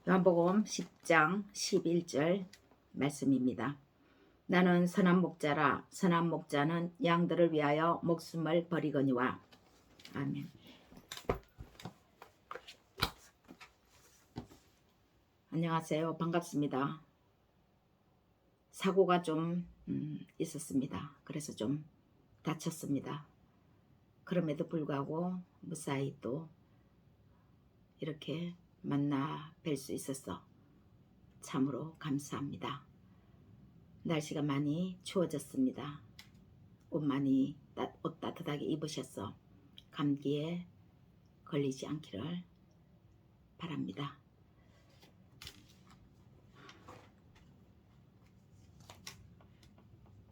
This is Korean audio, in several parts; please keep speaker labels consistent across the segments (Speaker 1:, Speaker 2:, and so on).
Speaker 1: 요한복음 10장 11절 말씀입니다. 나는 선한 목자라. 선한 목자는 양들을 위하여 목숨을 버리거니와. 아멘. 안녕하세요. 반갑습니다. 사고가 좀 있었습니다. 그래서 좀 다쳤습니다. 그럼에도 불구하고 무사히 또 이렇게 만나 뵐 수 있어서 참으로 감사합니다. 날씨가 많이 추워졌습니다. 옷 따뜻하게 입으셔서 감기에 걸리지 않기를 바랍니다.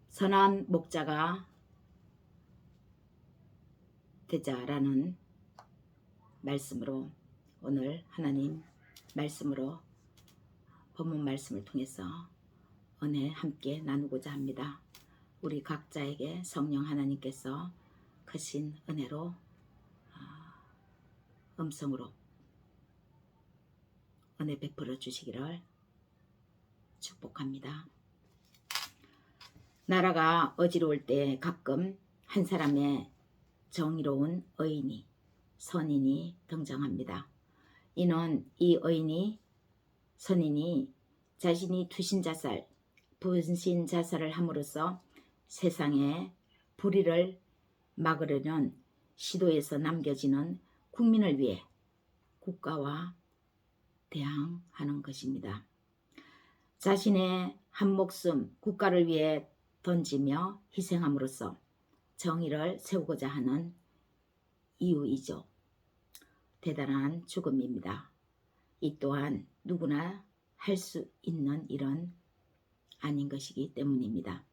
Speaker 1: 선한 목자가 되자라는 말씀으로 오늘 하나님 말씀으로 본문 말씀을 통해서 은혜 함께 나누고자 합니다. 우리 각자에게 성령 하나님께서 크신 은혜로 음성으로 은혜 베풀어 주시기를 축복합니다. 나라가 어지러울 때 가끔 한 사람의 정의로운 의인이 선인이 등장합니다. 이는 이 의인이 선인이 자신이 투신자살, 분신자살을 함으로써 세상의 불의를 막으려는 시도에서 남겨지는 국민을 위해 국가와 대항하는 것입니다. 자신의 한 목숨 국가를 위해 던지며 희생함으로써 정의를 세우고자 하는 이유이죠. 대단한 죽음입니다. 이 또한 누구나 할 수 있는 일은 아닌 것이기 때문입니다.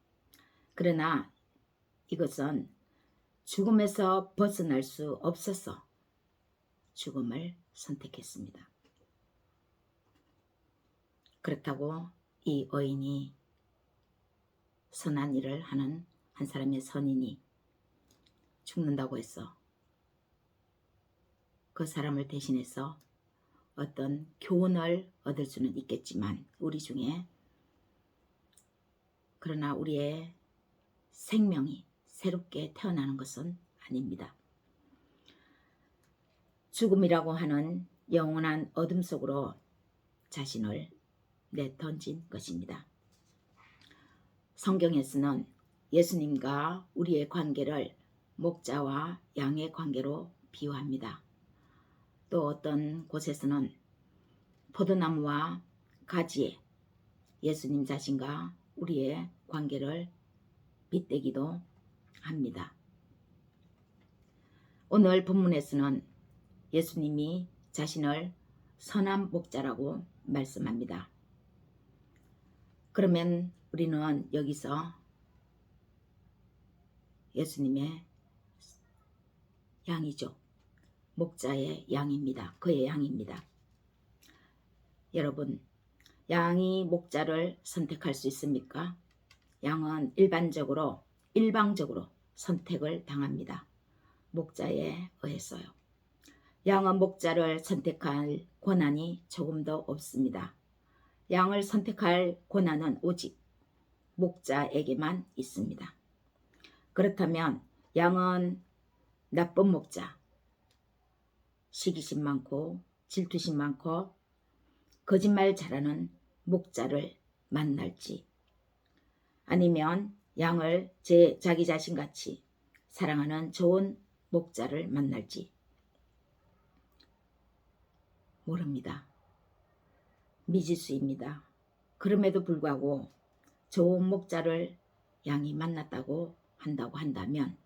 Speaker 1: 그러나 이것은 죽음에서 벗어날 수 없어서 죽음을 선택했습니다. 그렇다고 이 의인이 선한 일을 하는 한 사람의 선인이 죽는다고 해서 그 사람을 대신해서 어떤 교훈을 얻을 수는 있겠지만 우리 중에 그러나 우리의 생명이 새롭게 태어나는 것은 아닙니다. 죽음이라고 하는 영원한 어둠 속으로 자신을 내던진 것입니다. 성경에서는 예수님과 우리의 관계를 목자와 양의 관계로 비유합니다. 또 어떤 곳에서는 포도나무와 가지에 예수님 자신과 우리의 관계를 빗대기도 합니다. 오늘 본문에서는 예수님이 자신을 선한 목자라고 말씀합니다. 그러면 우리는 여기서 예수님의 양이죠. 목자의 양입니다. 그의 양입니다. 여러분, 양이 목자를 선택할 수 있습니까? 양은 일방적으로 선택을 당합니다. 목자에 의해서요. 양은 목자를 선택할 권한이 조금도 없습니다. 양을 선택할 권한은 오직 목자에게만 있습니다. 그렇다면 양은 나쁜 목자, 시기심 많고 질투심 많고 거짓말 잘하는 목자를 만날지 아니면 양을 자기 자신같이 사랑하는 좋은 목자를 만날지 모릅니다. 미지수입니다. 그럼에도 불구하고 좋은 목자를 양이 만났다고 한다면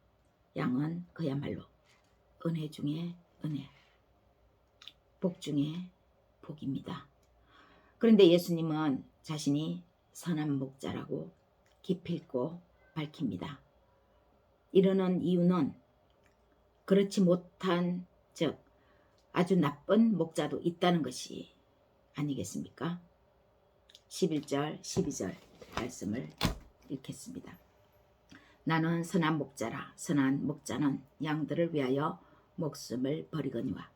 Speaker 1: 양은 그야말로 은혜 중에 은혜, 복 중에 복입니다. 그런데 예수님은 자신이 선한 목자라고 기필코 밝힙니다. 이러는 이유는 그렇지 못한 즉 아주 나쁜 목자도 있다는 것이 아니겠습니까? 11절 12절 말씀을 읽겠습니다. 나는 선한 목자라. 선한 목자는 양들을 위하여 목숨을 버리거니와.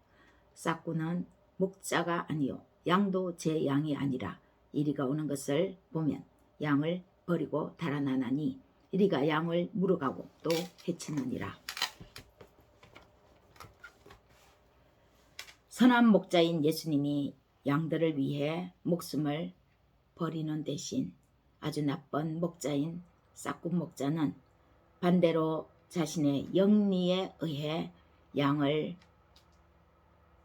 Speaker 1: 싹구는 목자가 아니요 양도 제 양이 아니라 이리가 오는 것을 보면 양을 버리고 달아나나니 이리가 양을 물어가고 또 해치느니라. 선한 목자인 예수님이 양들을 위해 목숨을 버리는 대신 아주 나쁜 목자인 싹군 목자는 반대로 자신의 영리에 의해 양을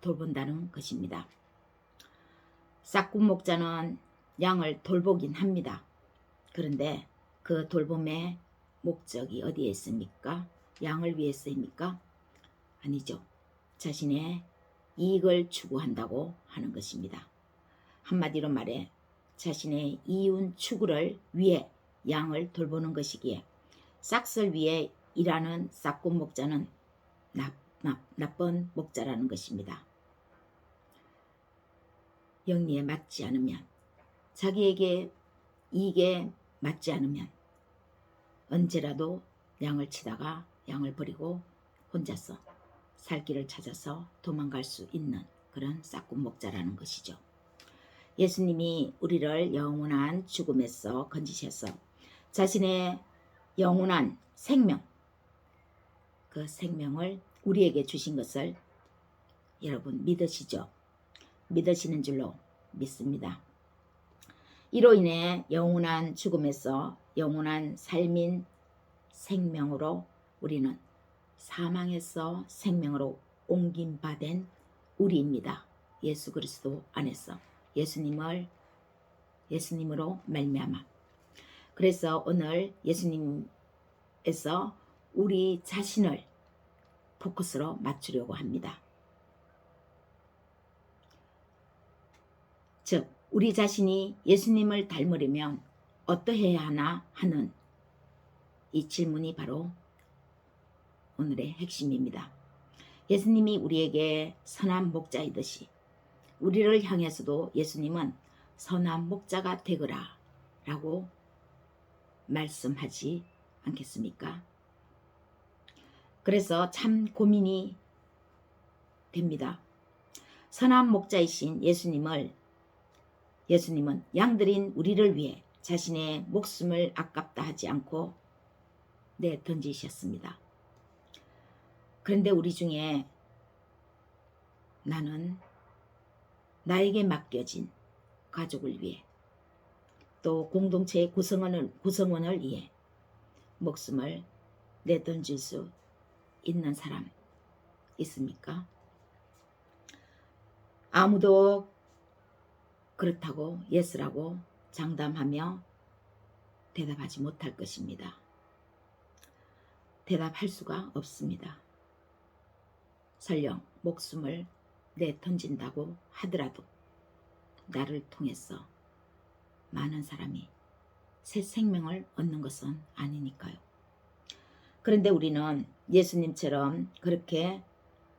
Speaker 1: 돌본다는 것입니다. 싹군 목자는 양을 돌보긴 합니다. 그런데 그 돌봄의 목적이 어디에 있습니까? 양을 위해서입니까? 아니죠. 자신의 이익을 추구한다고 하는 것입니다. 한마디로 말해 자신의 이윤 추구를 위해 양을 돌보는 것이기에 싹을 위해 일하는 싹군 목자는 나쁜 목자라는 것입니다. 영리에 맞지 않으면, 자기에게 이익에 맞지 않으면 언제라도 양을 치다가 양을 버리고 혼자서 살 길을 찾아서 도망갈 수 있는 그런 싹군 목자라는 것이죠. 예수님이 우리를 영원한 죽음에서 건지셔서 자신의 영원한 생명, 그 생명을 우리에게 주신 것을 여러분 믿으시죠? 믿으시는 줄로 믿습니다. 이로 인해 영원한 죽음에서 영원한 삶인 생명으로 우리는 사망에서 생명으로 옮김받은 우리입니다. 예수 그리스도 안에서 예수님으로 말미암아. 그래서 오늘 예수님에서 우리 자신을 포커스로 맞추려고 합니다. 즉 우리 자신이 예수님을 닮으려면 어떠해야 하나 하는 이 질문이 바로 오늘의 핵심입니다. 예수님이 우리에게 선한 목자이듯이 우리를 향해서도 예수님은 선한 목자가 되거라 라고 말씀하지 않겠습니까? 그래서 참 고민이 됩니다. 선한 목자이신 예수님은 양들인 우리를 위해 자신의 목숨을 아깝다 하지 않고 내던지셨습니다. 그런데 우리 중에 나는 나에게 맡겨진 가족을 위해 또 공동체의 구성원을 위해 목숨을 내던질 수 있는 사람 있습니까? 아무도 그렇다고 예스라고 장담하며 대답하지 못할 것입니다. 대답할 수가 없습니다. 설령 목숨을 내던진다고 하더라도 나를 통해서 많은 사람이 새 생명을 얻는 것은 아니니까요. 그런데 우리는 예수님처럼 그렇게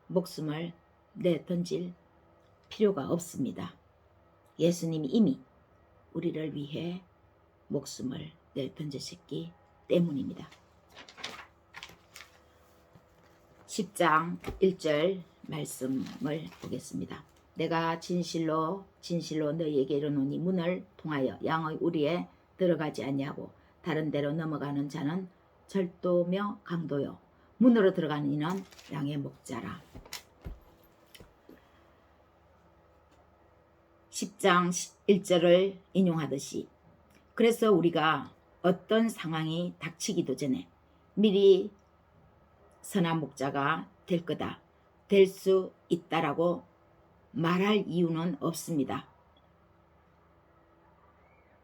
Speaker 1: 목숨을 내던질 필요가 없습니다. 예수님이 이미 우리를 위해 목숨을 내던지셨기 때문입니다. 10장 1절 말씀을 보겠습니다. 내가 진실로 너희에게 이르노니 문을 통하여 양의 우리에 들어가지 아니하고 다른 데로 넘어가는 자는 절도며 강도요 문으로 들어가는 이는 양의 목자라. 10장 1절을 인용하듯이 그래서 우리가 어떤 상황이 닥치기도 전에 미리 선한 목자가 될 거다, 될 수 있다라고 말할 이유는 없습니다.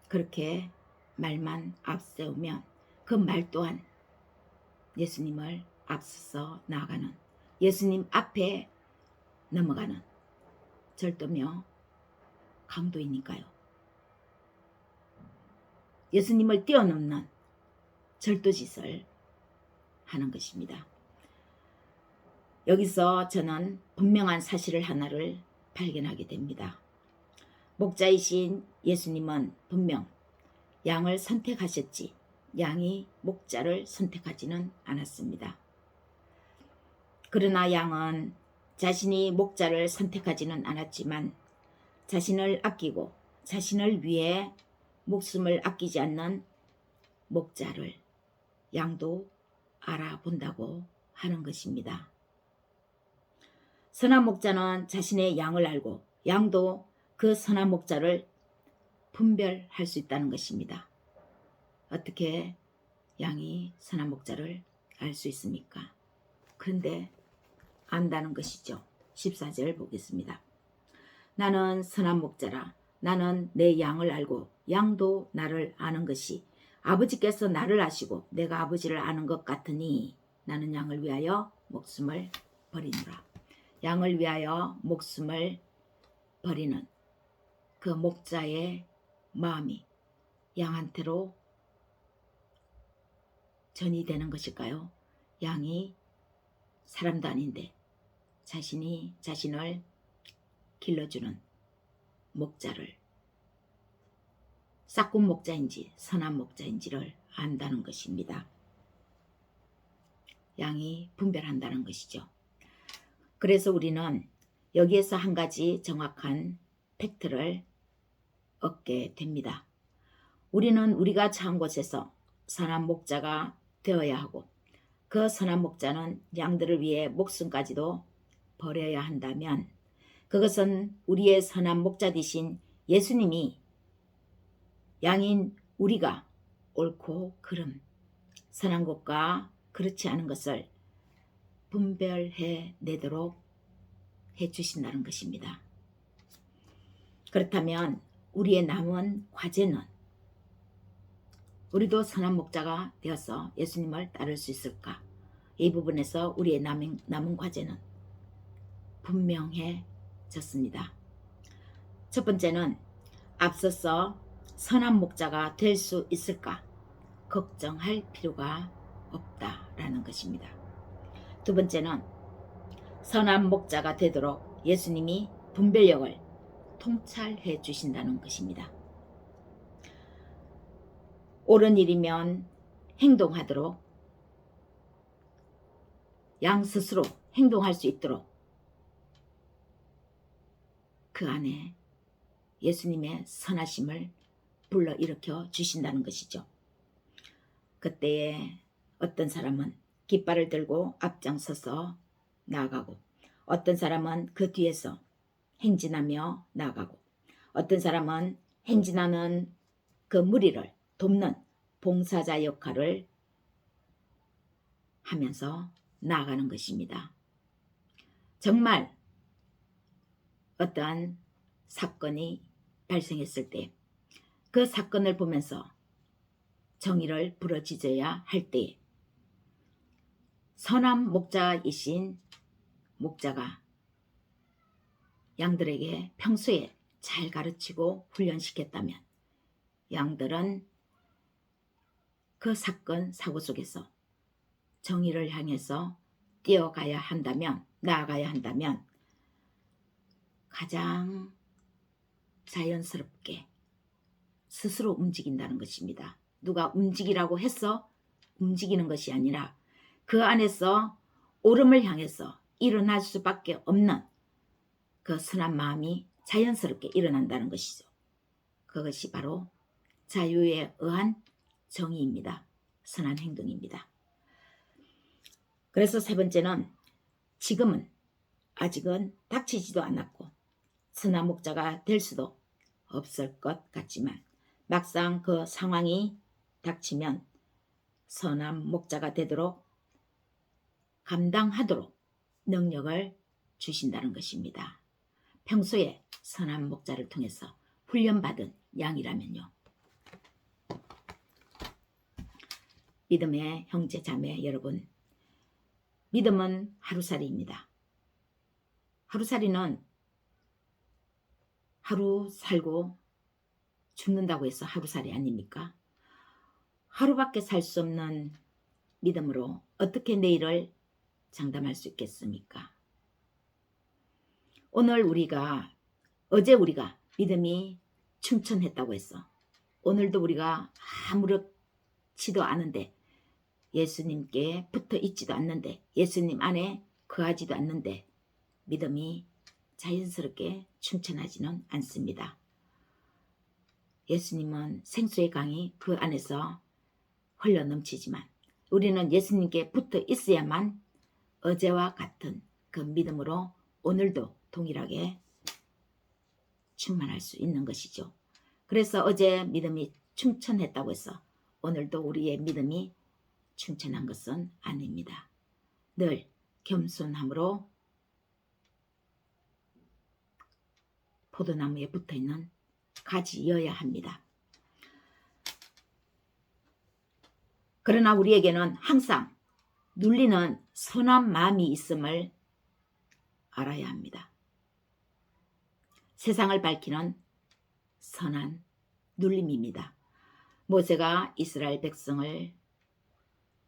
Speaker 1: 그렇게 말만 앞세우면 그 말 또한 예수님을 앞서서 나아가는, 예수님 앞에 넘어가는 절도며 강도이니까요. 예수님을 뛰어넘는 절도짓을 하는 것입니다. 여기서 저는 분명한 사실을 하나를 발견하게 됩니다. 목자이신 예수님은 분명 양을 선택하셨지 양이 목자를 선택하지는 않았습니다. 그러나 양은 자신이 목자를 선택하지는 않았지만 자신을 아끼고 자신을 위해 목숨을 아끼지 않는 목자를 양도 알아본다고 하는 것입니다. 선한 목자는 자신의 양을 알고 양도 그 선한 목자를 분별할 수 있다는 것입니다. 어떻게 양이 선한 목자를 알 수 있습니까? 그런데 안다는 것이죠. 14절 보겠습니다. 나는 선한 목자라. 나는 내 양을 알고 양도 나를 아는 것이 아버지께서 나를 아시고 내가 아버지를 아는 것 같으니 나는 양을 위하여 목숨을 버리노라. 양을 위하여 목숨을 버리는 그 목자의 마음이 양한테로 전이 되는 것일까요? 양이 사람도 아닌데 자신이 자신을 길러주는 목자를 싹군 목자인지 선한 목자인지를 안다는 것입니다. 양이 분별한다는 것이죠. 그래서 우리는 여기에서 한 가지 정확한 팩트를 얻게 됩니다. 우리는 우리가 처한 곳에서 선한 목자가 되어야 하고 그 선한 목자는 양들을 위해 목숨까지도 버려야 한다면 그것은 우리의 선한 목자 되신 예수님이 양인 우리가 옳고 그름, 선한 것과 그렇지 않은 것을 분별해 내도록 해주신다는 것입니다. 그렇다면 우리의 남은 과제는 우리도 선한 목자가 되어서 예수님을 따를 수 있을까? 이 부분에서 우리의 남은 과제는 분명해졌습니다. 첫 번째는 앞서서 선한 목자가 될 수 있을까? 걱정할 필요가 없다라는 것입니다. 두 번째는 선한 목자가 되도록 예수님이 분별력을 통찰해 주신다는 것입니다. 옳은 일이면 행동하도록 양 스스로 행동할 수 있도록 그 안에 예수님의 선하심을 불러일으켜 주신다는 것이죠. 그때에 어떤 사람은 깃발을 들고 앞장서서 나아가고 어떤 사람은 그 뒤에서 행진하며 나아가고 어떤 사람은 행진하는 그 무리를 돕는 봉사자 역할을 하면서 나아가는 것입니다. 정말 어떠한 사건이 발생했을 때 그 사건을 보면서 정의를 부르짖어야 할 때 선한 목자이신 목자가 양들에게 평소에 잘 가르치고 훈련시켰다면 양들은 그 사건 사고 속에서 정의를 향해서 뛰어가야 한다면 나아가야 한다면 가장 자연스럽게 스스로 움직인다는 것입니다. 누가 움직이라고 해서 움직이는 것이 아니라 그 안에서 옳음을 향해서 일어날 수밖에 없는 그 선한 마음이 자연스럽게 일어난다는 것이죠. 그것이 바로 자유에 의한 정의입니다. 선한 행동입니다. 그래서 세 번째는 지금은 아직은 닥치지도 않았고 선한 목자가 될 수도 없을 것 같지만 막상 그 상황이 닥치면 선한 목자가 되도록 감당하도록 능력을 주신다는 것입니다. 평소에 선한 목자를 통해서 훈련받은 양이라면요. 믿음의 형제 자매 여러분, 믿음은 하루살이입니다. 하루살이는 하루 살고 죽는다고 해서 하루살이 아닙니까? 하루밖에 살 수 없는 믿음으로 어떻게 내일을 장담할 수 있겠습니까? 어제 우리가 믿음이 충천했다고 했어. 오늘도 우리가 아무렇지도 않은데 예수님께 붙어 있지도 않는데 예수님 안에 거하지도 않는데 믿음이 자연스럽게 충천하지는 않습니다. 예수님은 생수의 강이 그 안에서 흘러 넘치지만 우리는 예수님께 붙어 있어야만 어제와 같은 그 믿음으로 오늘도 동일하게 충만할 수 있는 것이죠. 그래서 어제 믿음이 충천했다고 해서 오늘도 우리의 믿음이 충천한 것은 아닙니다. 늘 겸손함으로 포도나무에 붙어있는 가지여야 합니다. 그러나 우리에게는 항상 눌리는 선한 마음이 있음을 알아야 합니다. 세상을 밝히는 선한 눌림입니다. 모세가 이스라엘 백성을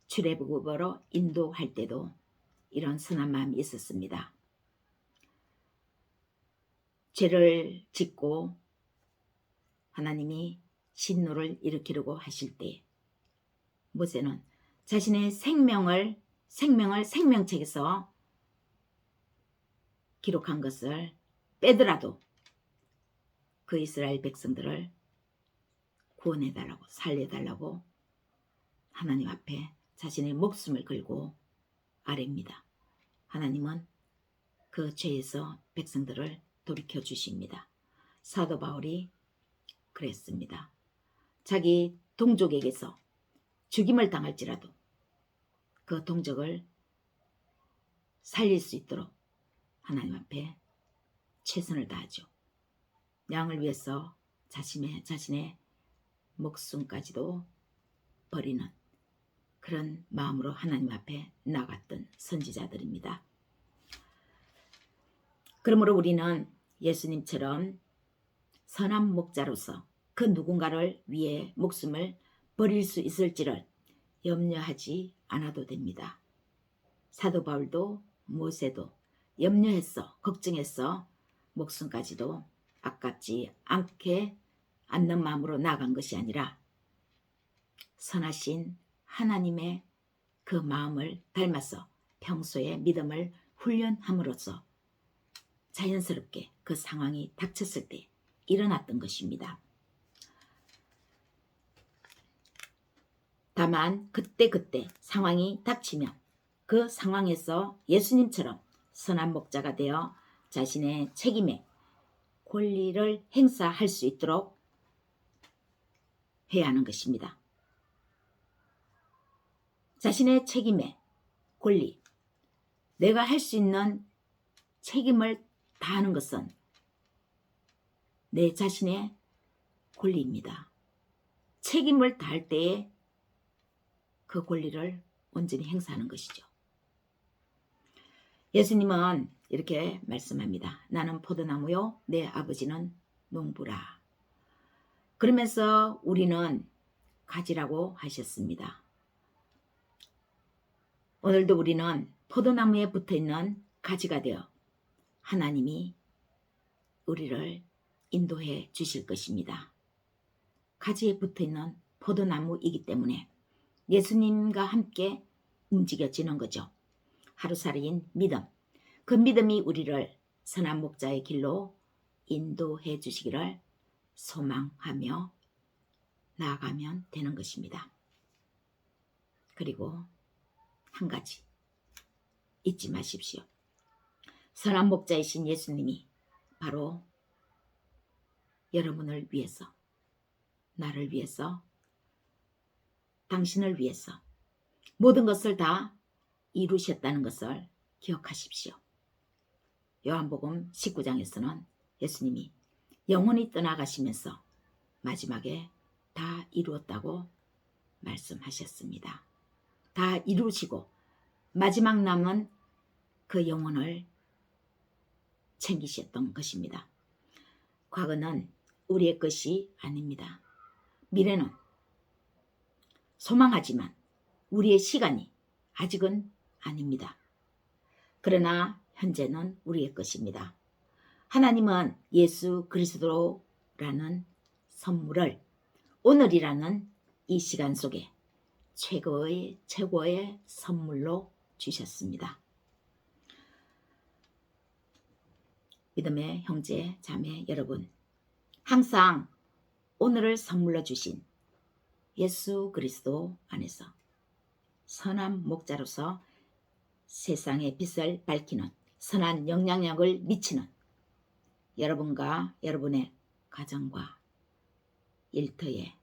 Speaker 1: 출애굽으로 인도할 때도 이런 선한 마음이 있었습니다. 죄를 짓고 하나님이 진노를 일으키려고 하실 때 모세는 자신의 생명을 생명책에서 기록한 것을 빼더라도 그 이스라엘 백성들을 구원해달라고 살려달라고 하나님 앞에 자신의 목숨을 걸고 아뢰입니다. 하나님은 그 죄에서 백성들을 돌이켜 주십니다. 사도 바울이 그랬습니다. 자기 동족에게서 죽임을 당할지라도 그 동족을 살릴 수 있도록 하나님 앞에 최선을 다하죠. 양을 위해서 자신의 목숨까지도 버리는 그런 마음으로 하나님 앞에 나갔던 선지자들입니다. 그러므로 우리는 예수님처럼 선한 목자로서 그 누군가를 위해 목숨을 버릴 수 있을지를 염려하지 않아도 됩니다. 사도 바울도 모세도 염려했어, 걱정했어 목숨까지도 아깝지 않게 않는 마음으로 나간 것이 아니라 선하신 하나님의 그 마음을 닮아서 평소에 믿음을 훈련함으로써 자연스럽게 그 상황이 닥쳤을 때 일어났던 것입니다. 다만 그때 상황이 닥치면 그 상황에서 예수님처럼 선한 목자가 되어 자신의 책임에 권리를 행사할 수 있도록 해야 하는 것입니다. 자신의 책임에 권리, 내가 할 수 있는 책임을 다하는 것은 내 자신의 권리입니다. 책임을 다할 때에 그 권리를 온전히 행사하는 것이죠. 예수님은 이렇게 말씀합니다. 나는 포도나무요, 내 아버지는 농부라. 그러면서 우리는 가지라고 하셨습니다. 오늘도 우리는 포도나무에 붙어있는 가지가 되어 하나님이 우리를 인도해 주실 것입니다. 가지에 붙어있는 포도나무이기 때문에 예수님과 함께 움직여지는 거죠. 하루살이인 믿음, 그 믿음이 우리를 선한 목자의 길로 인도해 주시기를 소망하며 나아가면 되는 것입니다. 그리고 한 가지 잊지 마십시오. 선한 목자이신 예수님이 바로 여러분을 위해서, 나를 위해서, 당신을 위해서 모든 것을 다 이루셨다는 것을 기억하십시오. 요한복음 19장에서는 예수님이 영원히 떠나가시면서 마지막에 다 이루었다고 말씀하셨습니다. 다 이루시고 마지막 남은 그 영혼을 챙기셨던 것입니다. 과거는 우리의 것이 아닙니다. 미래는 소망하지만 우리의 시간이 아직은 아닙니다. 그러나 현재는 우리의 것입니다. 하나님은 예수 그리스도라는 선물을 오늘이라는 이 시간 속에 최고의 선물로 주셨습니다. 믿음의 형제 자매 여러분, 항상 오늘을 선물로 주신 예수 그리스도 안에서 선한 목자로서 세상의 빛을 밝히는 선한 영향력을 미치는 여러분과 여러분의 가정과 일터에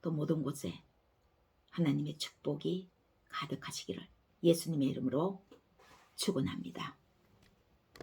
Speaker 1: 또 모든 곳에 하나님의 축복이 가득하시기를 예수님의 이름으로 축원합니다.